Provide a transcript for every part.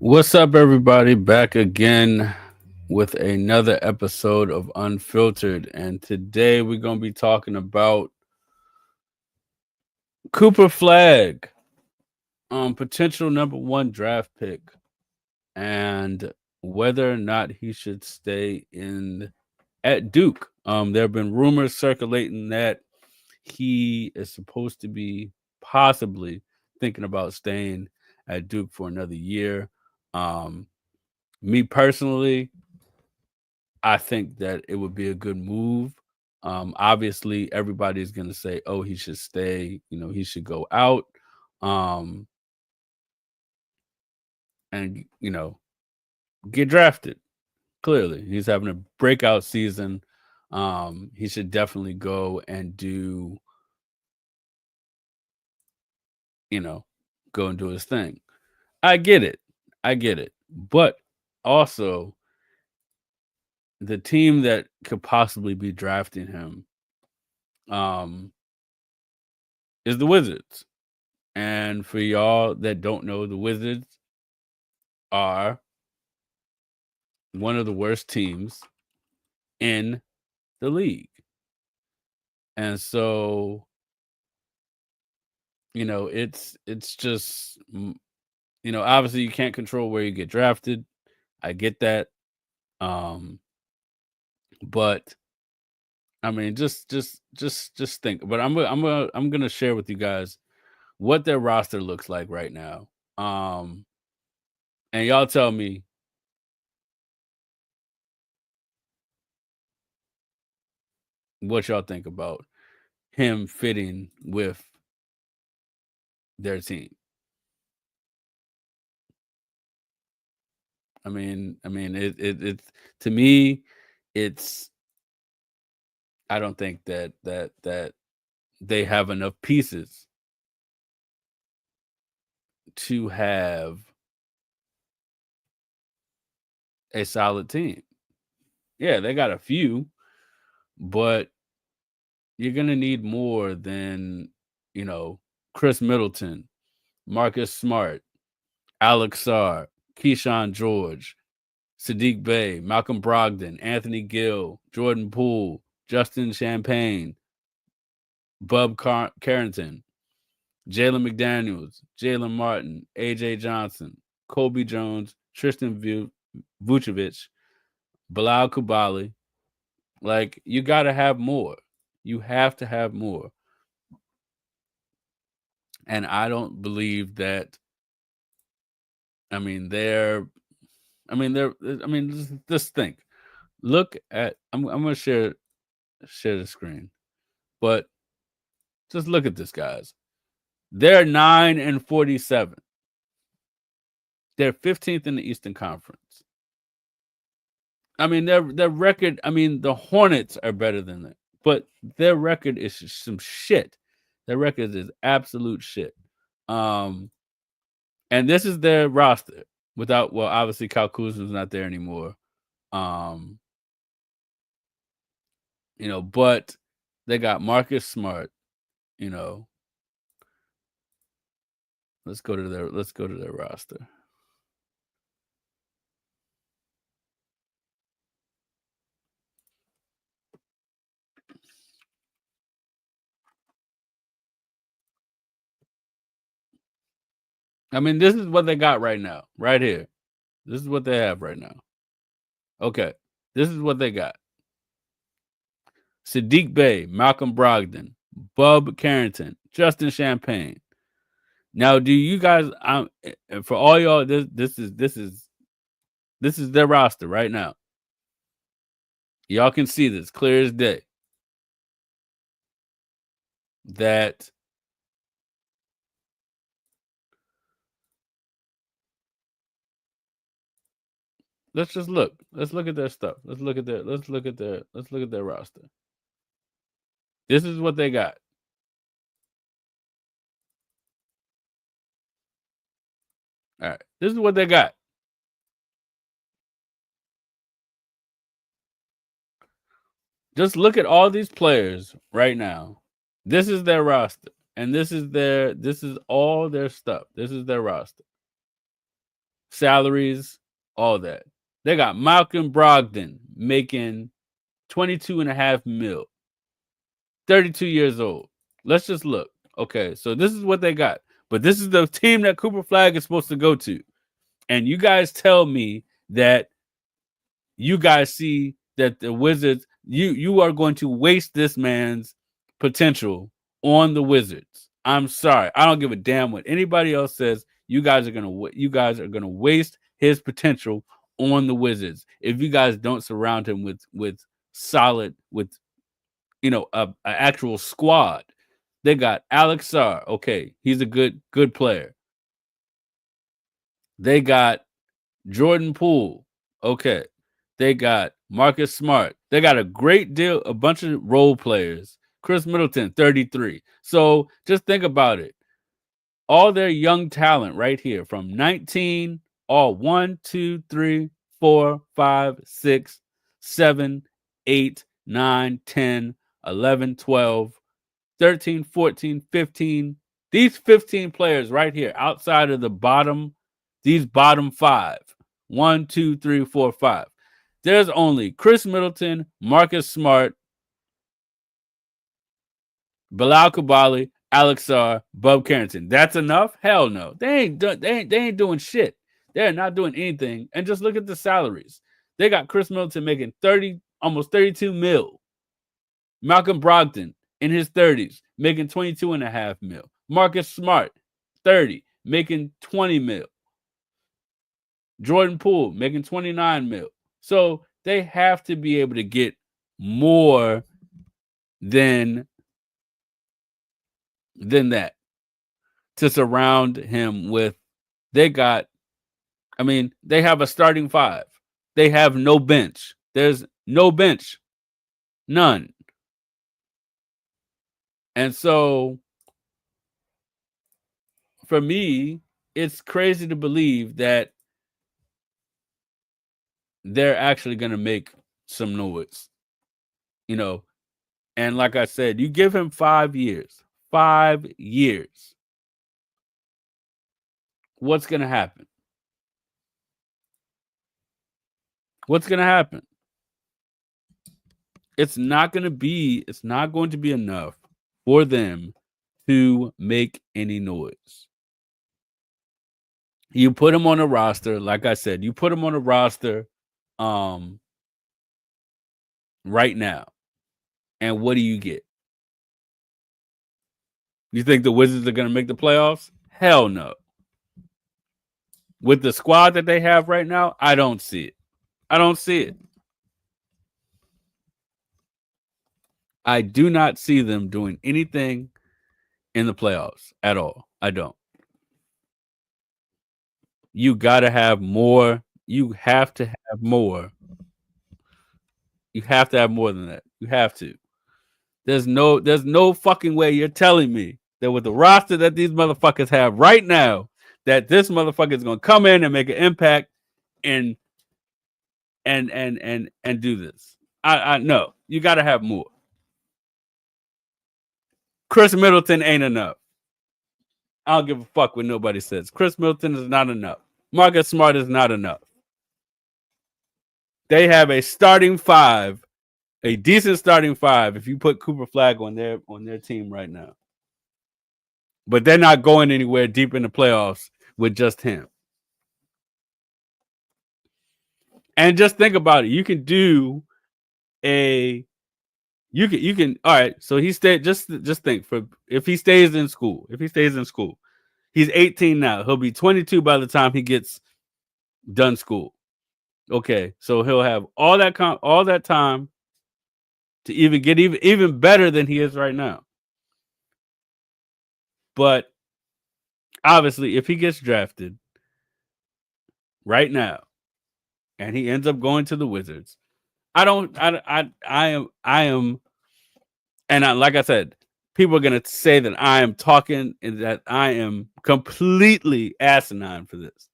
What's up, everybody? Back again with another episode of Unfiltered. And today we're going to be talking about Cooper Flagg, potential number one draft pick, and whether or not he should stay in at Duke. There have been rumors circulating that he is supposed to be possibly thinking about staying at Duke for another year. Um, Me personally, I think that it would be a good move. Obviously, everybody's going to say, "Oh, he should stay." He should go out, um, and get drafted. Clearly, he's having a breakout season. He should definitely go and do, you know, go and do his thing. I get it, but also the team that could possibly be drafting him, um, is the Wizards. And for y'all that don't know, the Wizards are one of the worst teams in the league. And so, it's just obviously you can't control where you get drafted. I get that. Um, but I mean just think. But I'm gonna share with you guys what their roster looks like right now. And y'all tell me what y'all think about him fitting with their team. It's to me, it's I don't think that they have enough pieces to have a solid team. Yeah, they got a few, but you're gonna need more than you know Chris Middleton, Marcus Smart, Alex Sarr, Keyshawn George, Sadiq Bey, Malcolm Brogdon, Anthony Gill, Jordan Poole, Justin Champagne, Carrington, Jalen McDaniels, Jalen Martin, AJ Johnson, Kobe Jones, Vucevic, Bilal Kubali. Like, you got to have more. You have to have more. And I don't believe that. I mean, just think. Look at. I'm going to share the screen, but just look at this, guys. They're 9-47. They're 15th in the Eastern Conference. I mean, their record. I mean, the Hornets are better than that, but their record is some shit. Their record is absolute shit. Um, and this is their roster without. Well, obviously, Kyle Kuzma's not there anymore. Um, but they got Marcus Smart. You know, let's go to their roster. I mean, this is what they got right now, right here. This is what they have right now. Okay, this is what they got: Sadiq Bey, Malcolm Brogdon, Bub Carrington, Justin Champagne. Now, do you guys? For all y'all, this is their roster right now. Y'all can see this clear as day. That let's just look. Let's look at their stuff. Let's look at their roster. This is what they got. All right. This is what they got. Just look at all these players right now. This is their roster. And this is all their stuff. This is their roster. salaries, all that. They got Malcolm Brogdon making 22.5 mil, 32 years old. Let's just look. Okay, so this is what they got. But this is the team that Cooper Flagg is supposed to go to. And you guys tell me that you guys see that the Wizards, you are going to waste this man's potential on the Wizards. I'm sorry. I don't give a damn what anybody else says. You guys are gonna waste his potential on the Wizards if you guys don't surround him with solid with a actual squad. They got Alex Sarr. Okay, he's a good player. They got Jordan Poole. Okay. They got Marcus Smart. They got a bunch of role players. Chris Middleton, 33. So just think about it. All their young talent right here from 19, all 1, 2, 3, 4, 5, 6, 7, 8, 9, 10, 11, 12, 13, 14, 15. These 15 players right here outside of these bottom five. 1, 2, 3, 4, 5. There's only Chris Middleton, Marcus Smart, Bilal Kabali, Alex Sarr, Bub Carrington. That's enough? Hell no. They ain't doing shit. They're not doing anything. And just look at the salaries. They got Chris Middleton making almost 32 mil. Malcolm Brogdon in his 30s making 22.5 mil. Marcus Smart, 30, making 20 mil. Jordan Poole making 29 mil. So they have to be able to get more than that to surround him with. They have a starting five. They have no bench. There's no bench. None. And so for me, it's crazy to believe that they're actually going to make some noise. And like I said, you give him 5 years. 5 years. What's going to happen? What's going to happen? It's not going to be enough for them to make any noise. You put him on a roster, like I said, you put him on a roster right now. And what do you get? You think the Wizards are going to make the playoffs? Hell no. With the squad that they have right now, I don't see it. I don't see it. I do not see them doing anything in the playoffs at all. I don't. You got to have more. You have to have more. You have to have more than that. You have to. There's no fucking way you're telling me that with the roster that these motherfuckers have right now, that this motherfucker is going to come in and make an impact and do this. I know. You got to have more. Chris Middleton ain't enough. I don't give a fuck what nobody says. Chris Middleton is not enough. Marcus Smart is not enough. They have a starting five, a decent starting five if you put Cooper Flagg on their team right now. But they're not going anywhere deep in the playoffs with just him. And just think about it. You can do you can all right, so he stayed just think for if he stays in school. He's 18 now. He'll be 22 by the time he gets done school. Okay, so he'll have all that time to even get even better than he is right now. But obviously, if he gets drafted right now and he ends up going to the Wizards, I am, and like I said, people are gonna say that I am talking and that I am completely asinine for this,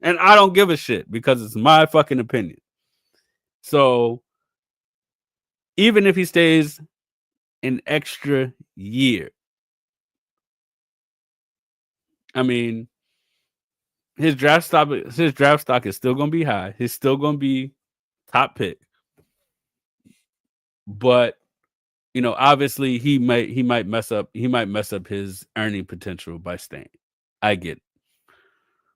and I don't give a shit because it's my fucking opinion. So even if he stays an extra year, I mean, his draft stock is still going to be high. He's still going to be top pick. But obviously he might mess up his earning potential by staying. I get it.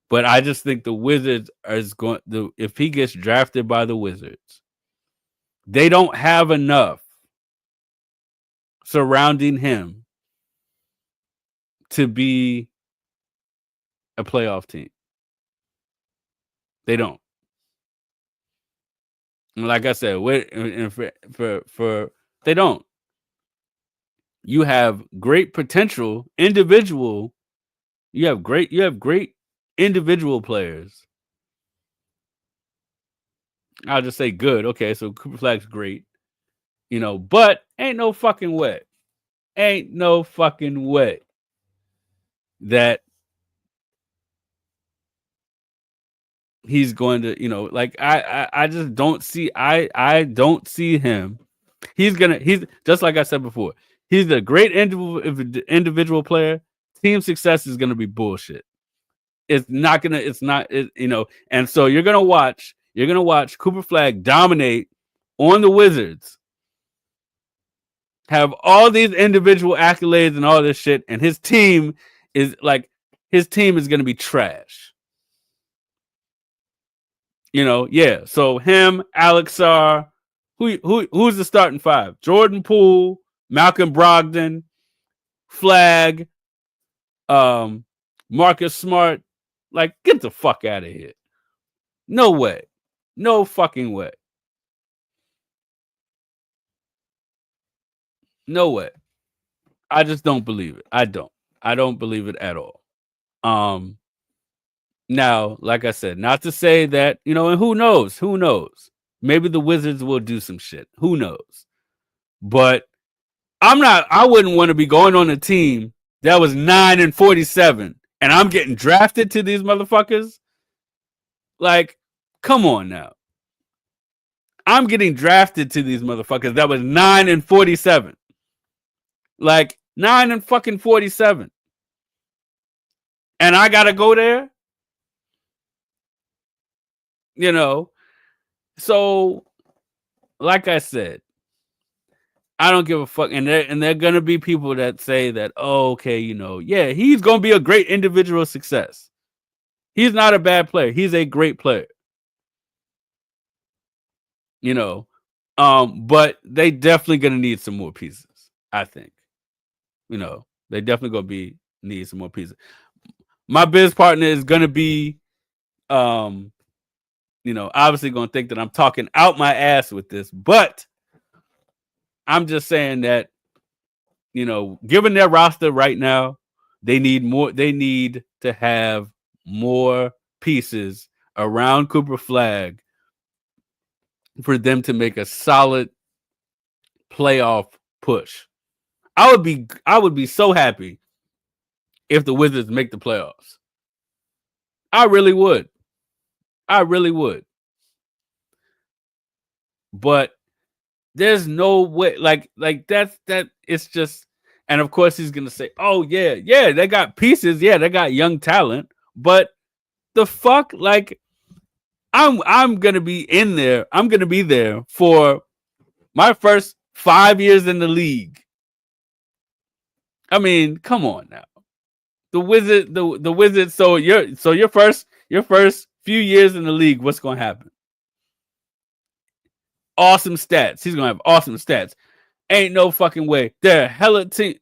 But I just think the Wizards if he gets drafted by the Wizards, they don't have enough surrounding him to be a playoff team. They don't. And like I said, for they don't. You have great potential individual. You have great individual players. I'll just say good. Okay, so Cooper Flagg's great. But ain't no fucking way. Ain't no fucking way that he's going to, like I just don't see I don't see him. He's just like I said before. He's a great individual player. Team success is gonna be bullshit. And so you're gonna watch Cooper Flagg dominate on the Wizards, have all these individual accolades and all this shit, and his team is gonna be trash. Yeah. So him, Alex Sarr, who's the starting five? Jordan Poole, Malcolm Brogdon, Flagg, Marcus Smart. Like, get the fuck out of here. No way. No fucking way. No way. I just don't believe it. I don't believe it at all. Now, like I said, not to say that, and who knows? Maybe the Wizards will do some shit. Who knows? But I wouldn't want to be going on a team that was 9-47 and I'm getting drafted to these motherfuckers. Like, come on now. I'm getting drafted to these motherfuckers that was 9-47. Like 9-47. And I gotta go there. So like I said, I don't give a fuck. And there are gonna be people that say that, oh, okay, yeah, he's gonna be a great individual success. He's not a bad player. He's a great player. But they definitely gonna need some more pieces, I think. They definitely gonna need some more pieces. My biz partner is gonna be obviously gonna think that I'm talking out my ass with this, but I'm just saying that, given their roster right now, they need to have more pieces around Cooper Flagg for them to make a solid playoff push. I would be so happy if the Wizards make the playoffs. I really would. But there's no way, like that it's just, and of course he's gonna say, oh yeah, they got pieces, yeah, they got young talent, but the fuck, like I'm gonna be in there. I'm gonna be there for my first 5 years in the league. I mean, come on now. The Wizards. So your first few years in the league, what's gonna happen? Awesome stats. He's gonna have awesome stats. Ain't no fucking way. They're hella team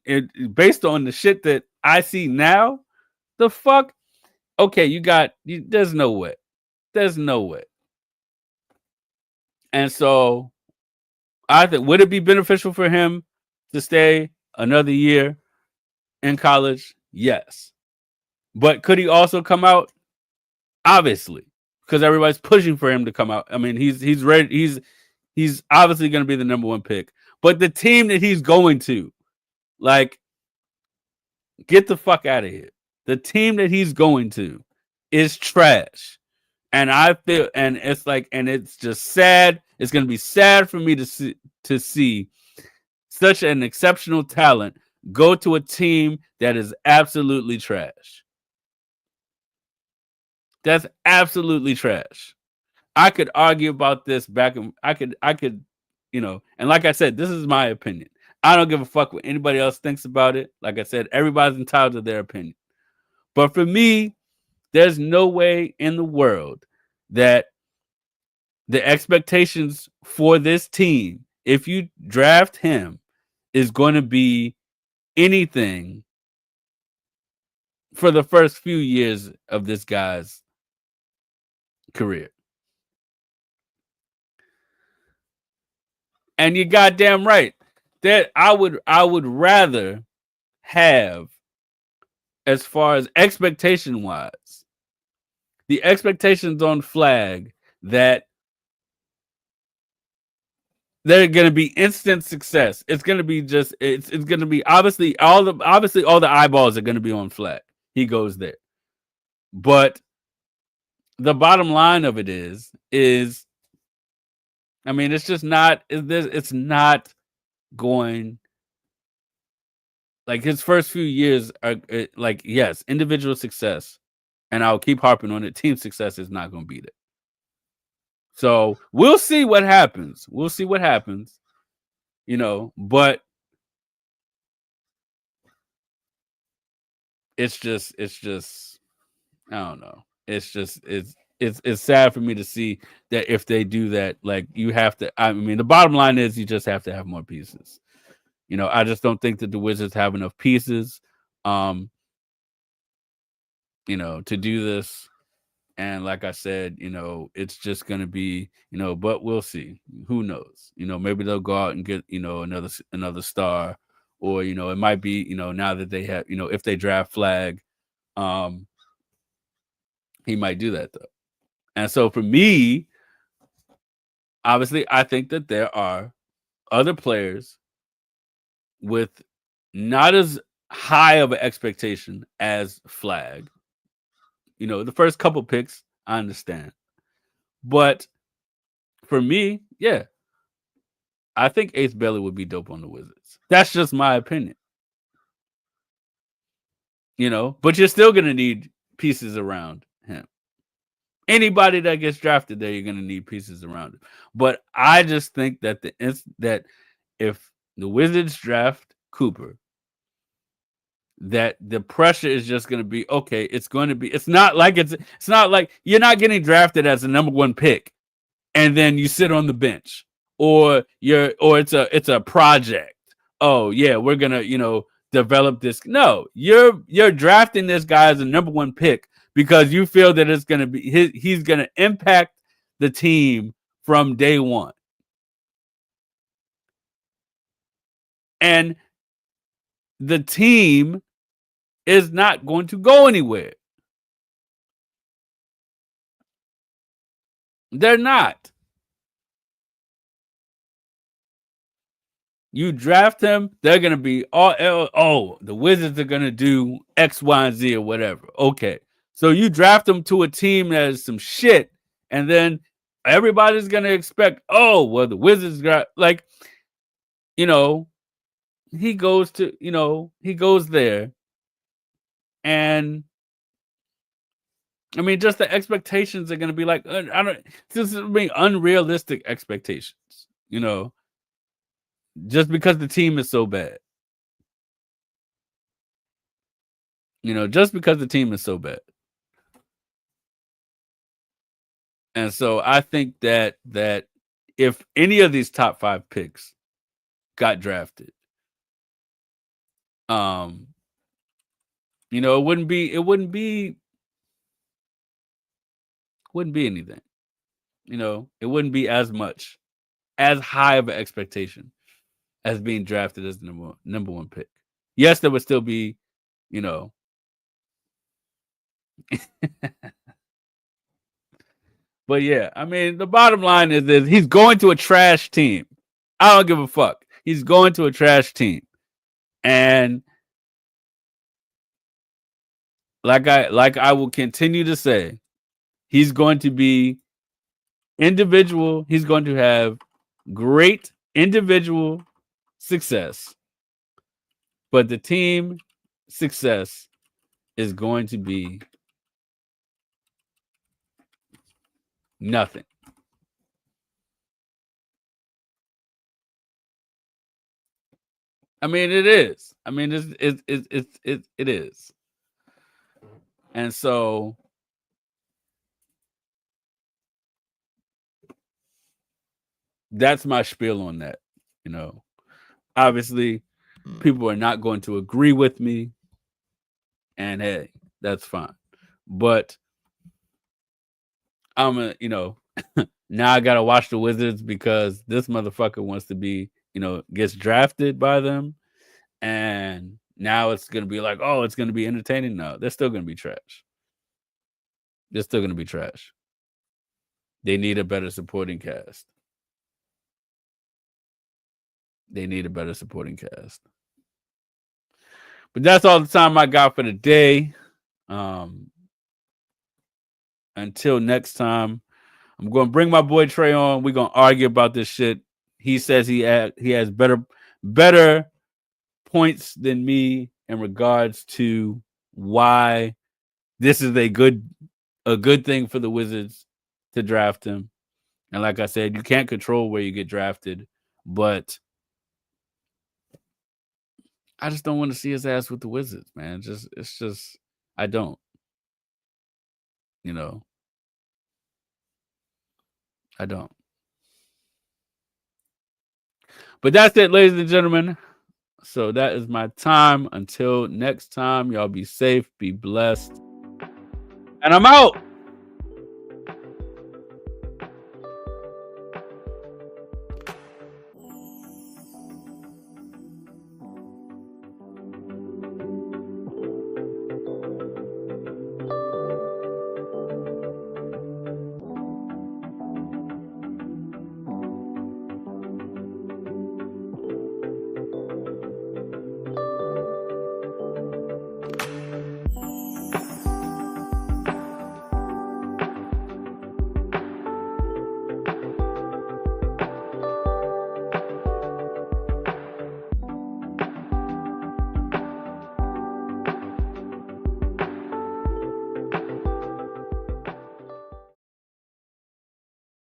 based on the shit that I see now. The fuck? Okay, there's no way. There's no way. And so I think, would it be beneficial for him to stay another year in college? Yes. But could he also come out? Obviously, because everybody's pushing for him to come out. I mean, he's ready. He's obviously going to be the number one pick. But the team that he's going to, like, get the fuck out of here. The team that he's going to is trash. And I feel, and it's like, and it's just sad. It's going to be sad for me to see such an exceptional talent go to a team that is absolutely trash. That's absolutely trash. I could argue about this back and I could, and like I said, this is my opinion. I don't give a fuck what anybody else thinks about it. Like I said, everybody's entitled to their opinion. But for me, there's no way in the world that the expectations for this team, if you draft him, is going to be anything for the first few years of this guy's career. And you're goddamn right that I would rather have, as far as expectation wise, the expectations on Flagg that they're going to be instant success. It's going to be just it's going to be obviously all the eyeballs are going to be on Flagg. He goes there. But the bottom line of it is I mean, it's just not it's not going, like, his first few years are like, yes, individual success, and I'll keep harping on it. Team success is not going to be there. So we'll see what happens. But it's just I don't know. It's sad for me to see that if they do that, like, you have to. I mean, the bottom line is you just have to have more pieces. I just don't think that the Wizards have enough pieces, um, to do this. And like I said, it's just gonna be, but we'll see. Who knows? Maybe they'll go out and get, another star, or it might be, now that they have, if they draft Flagg, um, he might do that though. And so for me, obviously, I think that there are other players with not as high of an expectation as Flagg. The first couple picks, I understand. But for me, yeah, I think Ace Bailey would be dope on the Wizards. That's just my opinion. But you're still gonna need pieces around him. Anybody that gets drafted there, you're gonna need pieces around him. But I just think that that if the Wizards draft Cooper, that the pressure is just going to be okay. It's not like you're not getting drafted as a number one pick and then you sit on the bench, or it's a project. Oh yeah, we're gonna develop this. No, you're drafting this guy as a number one pick because you feel that it's gonna be he's gonna impact the team from day one. And the team is not going to go anywhere. They're not. You draft him, they're gonna be the Wizards are gonna do X, Y, and Z or whatever. Okay. So you draft him to a team that is some shit, and then everybody's gonna expect, the Wizards got, like, he goes there, and I mean, just the expectations are gonna be like, I don't this is be unrealistic expectations, just because the team is so bad. Just because the team is so bad. And so I think that if any of these top 5 picks got drafted, it wouldn't be anything. It wouldn't be as high of an expectation as being drafted as the number one pick. Yes, there would still be, but yeah, I mean, the bottom line is he's going to a trash team. I don't give a fuck. He's going to a trash team. And like I will continue to say, he's going to be individual. He's going to have great individual success, but the team success is going to be Nothing. I mean, it is. I mean, it is. And so that's my spiel on that. You know, obviously, people are not going to agree with me, and hey, that's fine. But I'm a, now I gotta watch the Wizards because this motherfucker wants to be, gets drafted by them, and now it's gonna be like, oh, it's gonna be entertaining. No, they're still gonna be trash. They're still gonna be trash. They need a better supporting cast. They need a better supporting cast. But that's all the time I got for today. Until next time, I'm going to bring my boy Trey on. We're going to argue about this shit. He says he has better points than me in regards to why this is a good thing for the Wizards to draft him. And like I said, you can't control where you get drafted, but I just don't want to see his ass with the Wizards, man. It's just I don't. I don't. But that's it, ladies and gentlemen. So that is my time. Until next time, y'all be safe, be blessed. And I'm out.